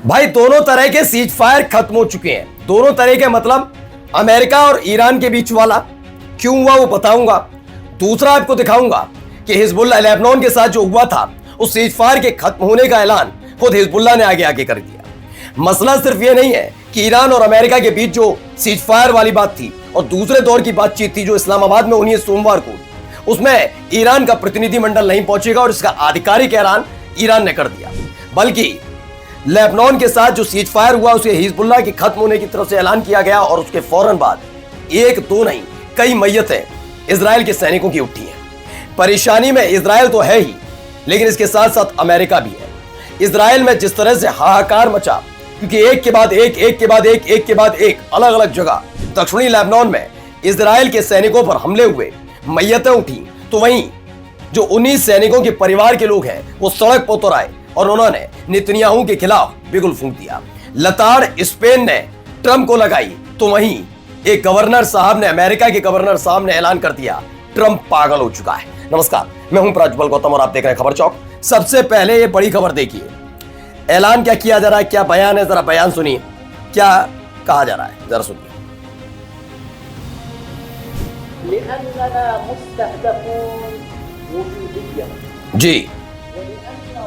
भाई दोनों तरह के सीज फायर खत्म हो चुके हैं। दोनों तरह के मतलब अमेरिका और ईरान के बीच वाला क्यों हुआ वो बताऊंगा। दूसरा आपको दिखाऊंगा कि हिजबुल्लाह लेबनान के साथ जो हुआ था उस सीज फायर के खत्म होने का ऐलान खुद हिजबुल्लाह ने आगे आगे कर दिया। मसला सिर्फ ये नहीं है कि ईरान और अमेरिका के बीच जो सीज फायर वाली बात थी और दूसरे दौर की बातचीत थी जो इस्लामाबाद में होनी है सोमवार को, उसमें ईरान का प्रतिनिधिमंडल नहीं पहुंचेगा और इसका आधिकारिक ऐलान ईरान ने कर दिया, बल्कि लेबनान के साथ जो सीज फायर हुआ उसे हिजबुल्लाह के खत्म होने की तरफ से ऐलान किया गया और उसके फौरन बाद एक दो नहीं कई मैयतें इजराइल के सैनिकों की उठी हैं। परेशानी में इजराइल तो है ही, लेकिन इसके साथ साथ अमेरिका भी है। इजराइल में जिस तरह से हाहाकार मचा, क्योंकि एक के बाद एक अलग अलग जगह दक्षिणी लेबनान में इजराइल के सैनिकों पर हमले हुए, मैयतें उठी, तो वहीं जो 19 सैनिकों के परिवार के लोग हैं वो सड़क पर उतर आए और उन्होंने नेतन्याहू के खिलाफ बिगुल फूंक दिया। लताड़ स्पेन ने ट्रंप को लगाई, तो वहीं एक गवर्नर साहब ने, अमेरिका के गवर्नर साहब ने ऐलान कर दिया ट्रंप पागल हो चुका है। नमस्कार, मैं हूं प्रज्वल गौतम और आप देख रहे हैं खबर चौक। सबसे पहले ये बड़ी खबर देखिए, ऐलान क्या किया जा रहा है, क्या बयान है, जरा बयान सुनिए क्या कहा जा रहा है, जरा सुनिए। जी,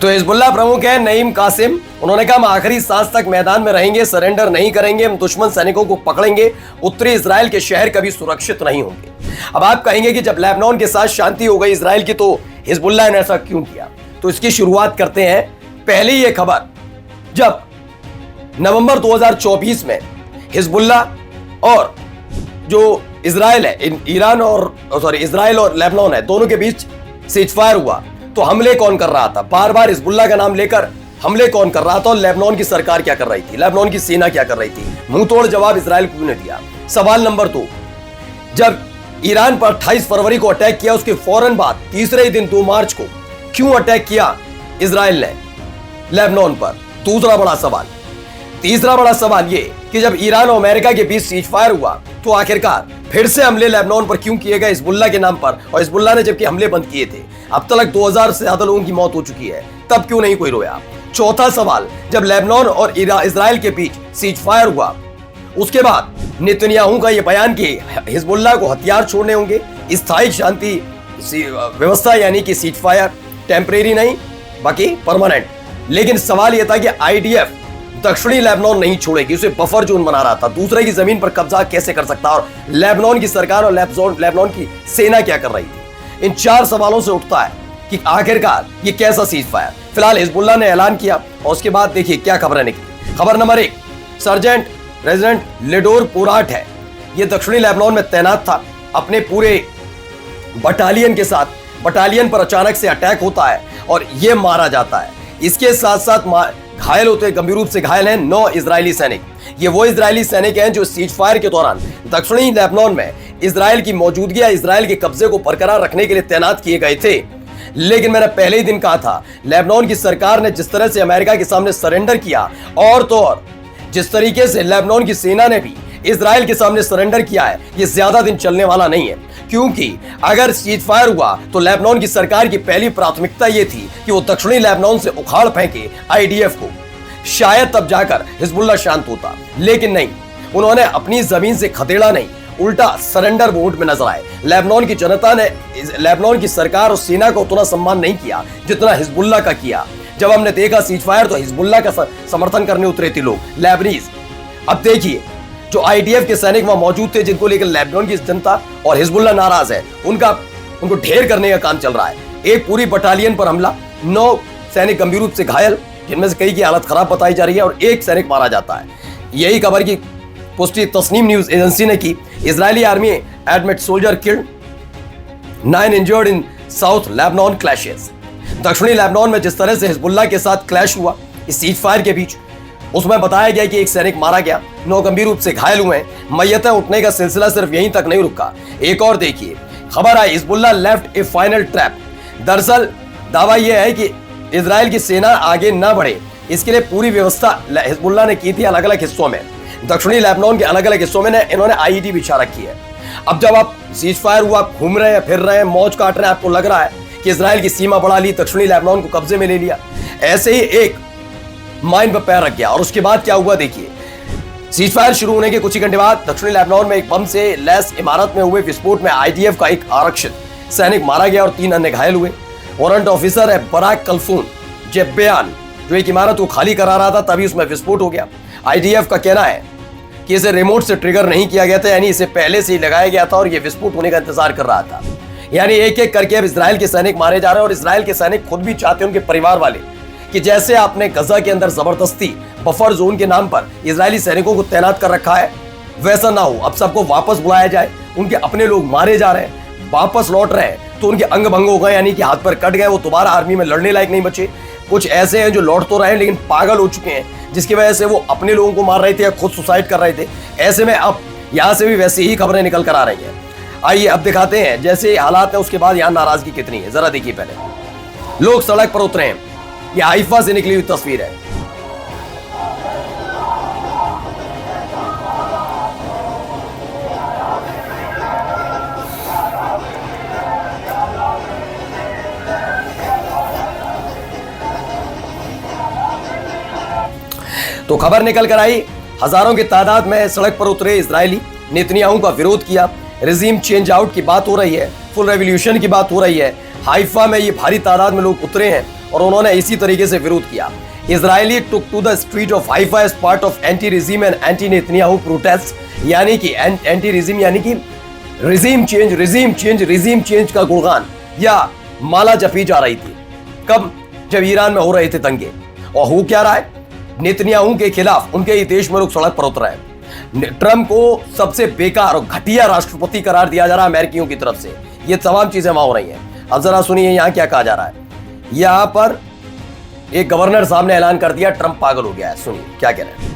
तो हिजबुल्लाह प्रमुख है नईम कासिम, उन्होंने कहा हम आखिरी सांस तक मैदान में रहेंगे, सरेंडर नहीं करेंगे, हम दुश्मन सैनिकों को पकड़ेंगे, उत्तरी इजराइल के शहर कभी सुरक्षित नहीं होंगे। अब आप कहेंगे कि जब लेबनान के साथ शांति हो गई इजराइल की, तो हिजबुल्लाह ने ऐसा क्यों किया? तो इसकी शुरुआत करते हैं। पहली ये खबर, जब नवंबर 2024 में हिजबुल्लाह और जो इजराइल है, इजराइल और लेबनान है, दोनों के बीच सीज फायर हुआ, तो हमले कौन कर रहा था? बार बार हिजबुल्लाह का नाम लेकर हमले कौन कर रहा था और लेबनान की सरकार क्या कर रही थी, लेबनान की सेना क्या कर रही थी? मुंह तोड़ जवाब इजराइल क्यों ने दिया? सवाल नंबर 2, जब ईरान पर 28 फरवरी को अटैक किया, उसके फौरन बाद तीसरे ही दिन 2 मार्च को क्यों अटैक किया इजराइल ने लेबनान पर? दूसरा बड़ा सवाल। तीसरा बड़ा सवाल ये कि जब ईरान और अमेरिका के बीच सीज फायर हुआ, तो आखिरकार फिर से हमले लेबनान पर क्यों किए गए हिजबुल्लाह के नाम पर? और हिजबुल्लाह ने जबकि हमले बंद किए थे, अब तक 2000 से ज्यादा लोगों की मौत हो चुकी है, तब क्यों नहीं कोई रोया? चौथा सवाल, जब लेबनान और इजराइल के बीच सीज फायर हुआ, उसके बाद नेतन्याहू का यह बयान कि हिजबुल्लाह को हथियार छोड़ने होंगे, स्थायी शांति व्यवस्था यानी कि सीज फायर टेम्परेरी नहीं बाकी परमानेंट। लेकिन सवाल यह था कि आईडीएफ दक्षिणी लेबनान नहीं छोड़ेगी, उसे बफर जोन बना रहा था, दूसरे की जमीन पर कब्जा कैसे कर सकता, और लेबनान की सरकार और लेबनान की सेना क्या कर रही थी? इन 4 सवालों से उठता है कि आखिरकार ये कैसा सीज फायर? फिलहाल हिजबुल्लाह ने ऐलान किया और उसके बाद देखिए क्या खबरें निकली। खबर नंबर 1, सर्जेंट रेजिडेंट लिडोर पोराट है, ये दक्षिणी लेबनान में तैनात था अपने पूरे बटालियन के साथ। बटालियन पर अचानक से अटैक होता है और ये मारा जाता है। इसके साथ साथ घायल होते, गंभीर रूप से घायल हैं 9 इजरायली सैनिक। ये वो इजरायली सैनिक हैं जो सीज फायर के दौरान दक्षिणी लेबनान में इजराइल की मौजूदगी या इजराइल के कब्जे को बरकरार रखने के लिए तैनात किए गए थे। लेकिन मैंने पहले ही दिन कहा था, लेबनान की सरकार ने जिस तरह से अमेरिका के सामने सरेंडर किया, और तो और जिस तरीके से लेबनान की सेना ने भी इजराइल के सामने सरेंडर किया है, ये ज्यादा दिन चलने वाला नहीं है। क्योंकि अगर सीज फायर हुआ तो लेबनान की सरकार की पहली प्राथमिकता यह थी कि वो दक्षिणी लेबनान से उखाड़ फेंके आईडीएफ को, शायद तब जाकर हिजबुल्लाह शांत होता। लेकिन नहीं, उन्होंने अपनी जमीन से खदेड़ा नहीं, उल्टा सरेंडर मोड में नजर आए। लेबनान की जनता ने लेबनान की सरकार और सेना को उतना सम्मान नहीं किया जितना हिजबुल्लाह का किया। जब हमने देखा सीज फायर तो हिजबुल्लाह का समर्थन करने उतरे थे लोग लेबनीज। अब देखिए, जो आईडीएफ के सैनिक वहां मौजूद थे, जिनको लेकर लेबनान की जनता और हिजबुल्लाह नाराज है, उनको ढेर करने का काम चल रहा है। एक पूरी बटालियन पर हमला, 9 सैनिक गंभीर रूप से घायल, जिनमें से कई की हालत खराब बताई जा रही है, और 1 सैनिक मारा जाता है। यही खबर की पुष्टि तस्नीम न्यूज एजेंसी ने की। Israeli army admit soldier killed, 9 injured in south Lebanon clashes. दक्षिणी लेबनान में जिस तरह से हिजबुल्लाह के साथ क्लैश हुआ इस सीज फायर के बीच, उसमें बताया गया कि एक सैनिक मारा गया, 9 गंभीर रूप से घायल हुए हैं। मैयतें उठने का सिलसिला सिर्फ यहीं तक नहीं रुका। एक और देखिए खबर आई Hezbollah left a final trap. दरअसल दावा यह है कि इजराइल की सेना आगे न बढ़े, इसके लिए पूरी व्यवस्था हिजबुल्लाह ने की थी अलग अलग हिस्सों में। दक्षिणी लेबनान के अलग अलग हिस्सों में इन्होंने आईईडी बिछा रखी है। अब जब आप सीज फायर हुआ, घूम रहे हैं, फिर रहे हैं, मौज काट रहे हैं, आपको लग रहा है कि इजराइल की सीमा बढ़ा ली, दक्षिणी लेबनान को कब्जे में ले लिया, ऐसे ही एक माइन पर पैर रख गया। और उसके बाद क्या हुआ देखिए, सीज फायर शुरू होने के कुछ ही घंटे बाद दक्षिणी लेबनान में एक बम से लैस इमारत में हुए विस्फोट में आईडीएफ का एक आरक्षित सैनिक मारा गया और 3 अन्य घायल हुए। वारंट ऑफिसर है बराक कल्फून जेब्यान, जो एक इमारत को खाली करा रहा था, तभी उसमें विस्फोट हो गया। आईडीएफ का कहना है कि इसे रिमोट से ट्रिगर नहीं किया गया था, यानी इसे पहले से ही लगाया गया था और यह विस्फोट होने का इंतजार कर रहा था। यानी एक एक करके अब इजराइल के सैनिक मारे जा रहे हैं और इजराइल के सैनिक खुद भी चाहते हैं, उनके परिवार वाले, कि जैसे आपने गजा के अंदर जबरदस्ती बफर जोन के नाम पर इजरायली सैनिकों को तैनात कर रखा है, वैसा ना हो। अब सबको वापस बुलाया जाए। उनके अपने लोग मारे जा रहे हैं, वापस लौट रहे हैं तो उनके अंग भंग हो गए, यानी कि हाथ पर कट गए, वो दोबारा आर्मी में लड़ने लायक नहीं बचे। कुछ ऐसे हैं जो लौट तो रहे हैं लेकिन पागल हो चुके हैं, जिसकी वजह से वो अपने लोगों को मार रहे थे या खुद सुसाइड कर रहे थे। ऐसे में अब यहां से भी वैसी ही खबरें निकल कर आ रही हैं। आइए अब दिखाते हैं जैसे हालात है, उसके बाद यहां नाराजगी कितनी है, जरा देखिए। पहले लोग सड़क पर उतरे हैं, यह हाइफा से निकली हुई तस्वीर है। तो खबर निकल कर आई, हजारों की तादाद में सड़क पर उतरे इजरायली, नेतन्याहू का विरोध किया। रिजीम चेंज आउट की बात हो रही है, फुल रेवोल्यूशन की बात हो रही है। हाइफा में ये भारी तादाद में लोग उतरे हैं और उन्होंने इसी तरीके से विरोध किया। Israeli took to the street of Haifa as part of anti regime and anti Netanyahu protest, यानी कि एंटी रिजीम यानी कि रिजीम चेंज का गुणगान या माला जपी जा रही थी। कब? जब ईरान में हो रहे थे दंगे। और हो क्या रहा है, नेतन्याहू के खिलाफ उनके ही देश में लोग सड़क पर उतर रहे हैं। ट्रंप को सबसे बेकार और घटिया राष्ट्रपति करार दिया जा रहा है अमेरिकियों की तरफ से। ये तमाम चीजें वहां हो रही हैं। अब जरा सुनिए यहाँ क्या कहा जा रहा है। यहाँ पर एक गवर्नर साहब ने ऐलान कर दिया ट्रंप पागल हो गया है। सुनिए क्या कह रहे हैं।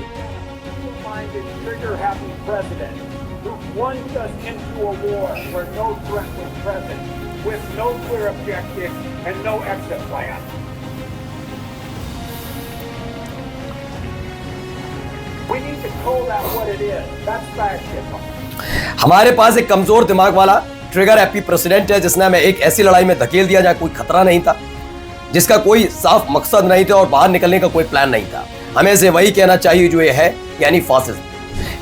हमारे पास एक कमजोर दिमाग वाला ट्रिगर हैप्पी प्रेसिडेंट है, जिसने हमें एक ऐसी लड़ाई में धकेल दिया जहां कोई खतरा नहीं था, जिसका कोई साफ मकसद नहीं था और बाहर निकलने का कोई प्लान नहीं था। हमें से वही कहना चाहिए जो ये है, यानी फासिज्म।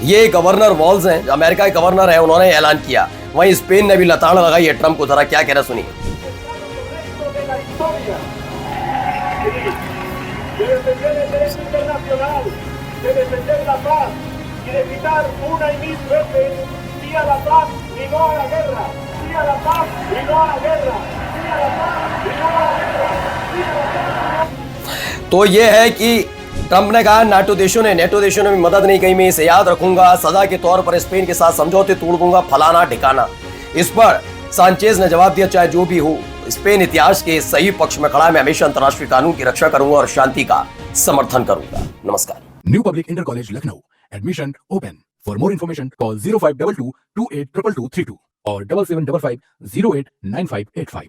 ये गवर्नर वॉल्स हैं, अमेरिका के गवर्नर है, उन्होंने ऐलान किया। वहीं स्पेन ने भी लताड़ लगाई है ट्रंप को। जरा क्या कह रहा सुनिए। तो ये है कि ट्रंप ने कहा नेटो देशों ने भी मदद नहीं की, मैं इसे याद रखूंगा, सजा के तौर पर स्पेन के साथ समझौते तोड़ दूंगा, फलाना ठिकाना। इस पर सांचेज ने जवाब दिया, चाहे जो भी हो, स्पेन इतिहास के सही पक्ष में खड़ा है, मैं हमेशा अंतर्राष्ट्रीय कानून की रक्षा करूंगा और शांति का समर्थन करूंगा। नमस्कार। New public inter college Lucknow, admission open. For more information call 0522 282232 और 7755 089585।